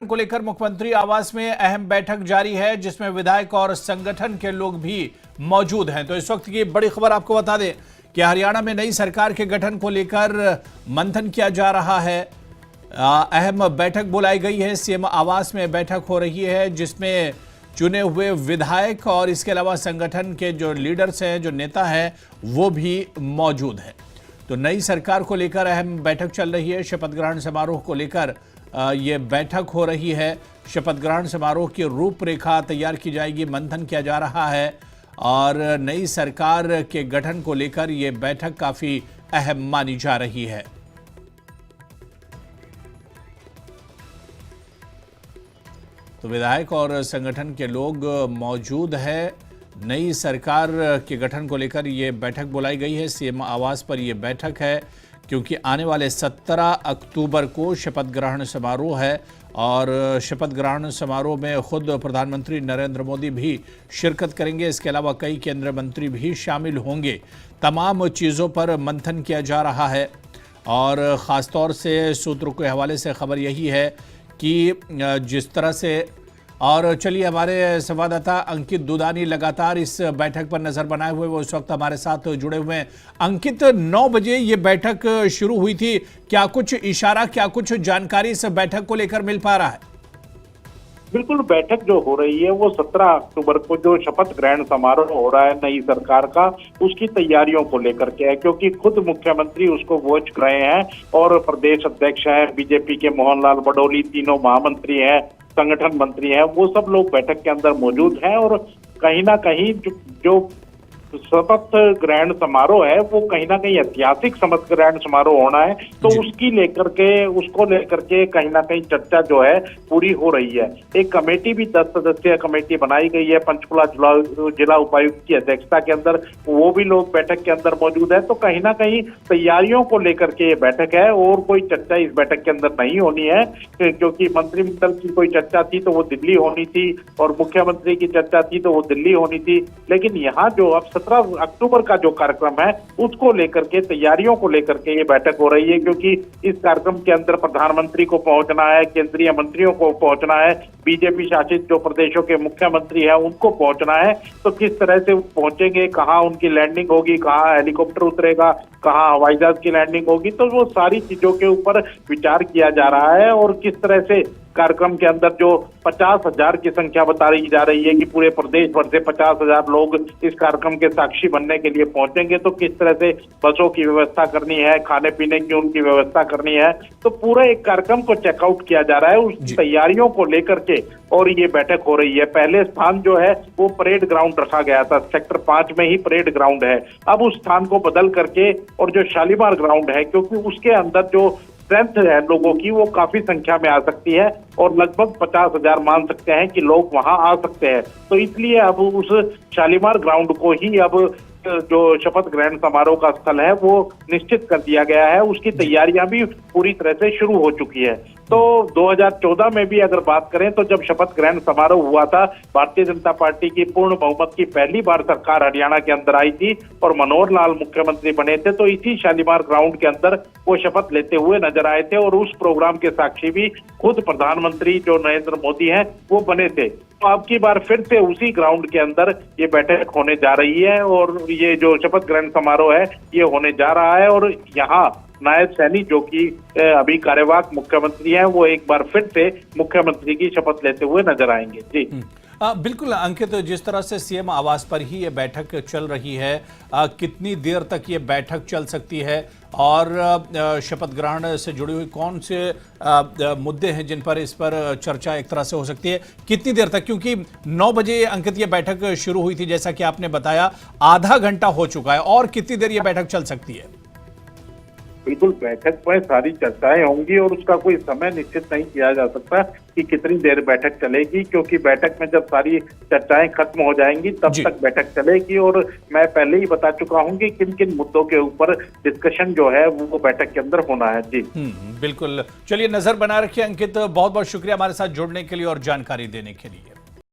को लेकर मुख्यमंत्री आवास में अहम बैठक जारी है, जिसमें विधायक और संगठन के लोग भी मौजूद हैं। तो इस वक्त की बड़ी खबर आपको बता दें कि हरियाणा में नई सरकार के गठन को लेकर मंथन किया जा रहा है। अहम बैठक बुलाई गई है, सीएम आवास में बैठक हो रही है, जिसमें चुने हुए विधायक और इसके अलावा संगठन के जो लीडर्स हैं, जो नेता हैं, वो भी मौजूद हैं। तो नई सरकार को लेकर अहम बैठक चल रही है। शपथ ग्रहण समारोह को लेकर ये बैठक हो रही है। शपथ ग्रहण समारोह की रूपरेखा तैयार की जाएगी, मंथन किया जा रहा है और नई सरकार के गठन को लेकर ये बैठक काफी अहम मानी जा रही है। तो विधायक और संगठन के लोग मौजूद हैं। नई सरकार के गठन को लेकर ये बैठक बुलाई गई है। सीएम आवास पर ये बैठक है क्योंकि आने वाले 17 अक्टूबर को शपथ ग्रहण समारोह है और शपथ ग्रहण समारोह में खुद प्रधानमंत्री नरेंद्र मोदी भी शिरकत करेंगे। इसके अलावा कई केंद्रीय मंत्री भी शामिल होंगे। तमाम चीज़ों पर मंथन किया जा रहा है और ख़ासतौर से सूत्रों के हवाले से खबर यही है कि जिस तरह से और चलिए हमारे संवाददाता अंकित दुदानी लगातार इस बैठक पर नजर बनाए हुए वो इस वक्त हमारे साथ जुड़े हुए हैं। अंकित, 9 बजे ये बैठक शुरू हुई थी, क्या कुछ इशारा, क्या कुछ जानकारी इस बैठक को लेकर मिल पा रहा है? बिल्कुल, बैठक जो हो रही है वो 17 अक्टूबर को जो शपथ ग्रहण समारोह हो रहा है नई सरकार का, उसकी तैयारियों को लेकर के है, क्योंकि खुद मुख्यमंत्री उसको वॉच कर रहे हैं और प्रदेश अध्यक्ष हैं बीजेपी के मोहन लाल बडोली, तीनों महामंत्री हैं, संगठन मंत्री हैं, वो सब लोग बैठक के अंदर मौजूद हैं और कहीं ना कहीं जो शपथ ग्रहण समारोह है वो कहीं ना कहीं ऐतिहासिक शपथ ग्रहण समारोह होना है, तो उसको लेकर के कहीं ना कहीं चर्चा जो है पूरी हो रही है। एक कमेटी भी 10 सदस्यीय कमेटी बनाई गई है पंचकुला जिला उपायुक्त की अध्यक्षता के अंदर, वो भी लोग बैठक के अंदर मौजूद है। तो कहीं ना कहीं तैयारियों को लेकर के ये बैठक है और कोई चर्चा इस बैठक के अंदर नहीं होनी है, क्योंकि मंत्रिमंडल की कोई चर्चा थी तो वो दिल्ली होनी थी और मुख्यमंत्री की चर्चा थी तो वो दिल्ली होनी थी। लेकिन यहाँ जो अब 17 अक्टूबर का जो कार्यक्रम है उसको लेकर के, तैयारियों को लेकर के ये बैठक हो रही है, क्योंकि इस कार्यक्रम के अंदर प्रधानमंत्री को पहुंचना है, केंद्रीय मंत्रियों को पहुंचना है, बीजेपी शासित जो प्रदेशों के मुख्यमंत्री हैं उनको पहुंचना है। तो किस तरह से पहुंचेंगे, कहाँ उनकी लैंडिंग होगी, कहाँ हेलीकॉप्टर उतरेगा, कहाँ हवाई जहाज की लैंडिंग होगी, तो वो सारी चीजों के ऊपर विचार किया जा रहा है। और किस तरह से कार्यक्रम के अंदर जो 50,000 की संख्या बताई जा रही है कि पूरे प्रदेश भर से 50,000 लोग इस कार्यक्रम के साक्षी बनने के लिए पहुंचेंगे, तो किस तरह से बसों की व्यवस्था करनी है, खाने पीने की उनकी व्यवस्था करनी है, तो पूरा एक कार्यक्रम को चेकआउट किया जा रहा है उस तैयारियों को लेकर के। और ये बैठक हो रही है। पहले स्थान जो है वो परेड ग्राउंड रखा गया था, सेक्टर 5 में ही परेड ग्राउंड है। अब उस स्थान को बदल करके और जो शालीमार ग्राउंड है, क्योंकि उसके अंदर जो स्ट्रेंथ है लोगों की वो काफी संख्या में आ सकती है और लगभग 50,000 मान सकते हैं कि लोग वहां आ सकते हैं, तो इसलिए अब उस शालीमार ग्राउंड को ही अब जो शपथ ग्रहण समारोह का स्थल है वो निश्चित कर दिया गया है। उसकी तैयारियां भी पूरी तरह से शुरू हो चुकी है। तो 2014 में भी अगर बात करें तो जब शपथ ग्रहण समारोह हुआ था, भारतीय जनता पार्टी की पूर्ण बहुमत की पहली बार सरकार हरियाणा के अंदर आई थी और मनोहर लाल मुख्यमंत्री बने थे, तो इसी शालीमार ग्राउंड के अंदर वो शपथ लेते हुए नजर आए थे और उस प्रोग्राम के साक्षी भी खुद प्रधानमंत्री जो नरेंद्र मोदी हैं वो बने थे। तो अब की बार फिर से उसी ग्राउंड के अंदर ये बैठक होने जा रही है और ये जो शपथ ग्रहण समारोह है ये होने जा रहा है। और यहाँ नायब सैनी जो कि अभी कार्यवाहक मुख्यमंत्री हैं वो एक बार फिर से मुख्यमंत्री की शपथ लेते हुए नजर आएंगे। जी बिल्कुल अंकित, जिस तरह से सीएम आवास पर ही ये बैठक चल रही है, कितनी देर तक ये बैठक चल सकती है और शपथ ग्रहण से जुड़ी हुई कौन से मुद्दे हैं जिन पर इस पर चर्चा एक तरह से हो सकती है, कितनी देर तक? क्योंकि 9 बजे अंकित ये बैठक शुरू हुई थी, जैसा कि आपने बताया, आधा घंटा हो चुका है, और कितनी देर ये बैठक चल सकती है? बिल्कुल, बैठक में सारी चर्चाएं होंगी और उसका कोई समय निश्चित नहीं किया जा सकता कि कितनी देर बैठक चलेगी, क्योंकि बैठक में जब सारी चर्चाएं खत्म हो जाएंगी तब तक बैठक चलेगी। और मैं पहले ही बता चुका हूं कि किन किन मुद्दों के ऊपर डिस्कशन जो है वो बैठक के अंदर होना है। जी बिल्कुल, चलिए नजर बना रखिए अंकित, बहुत बहुत शुक्रिया हमारे साथ जुड़ने के लिए और जानकारी देने के लिए।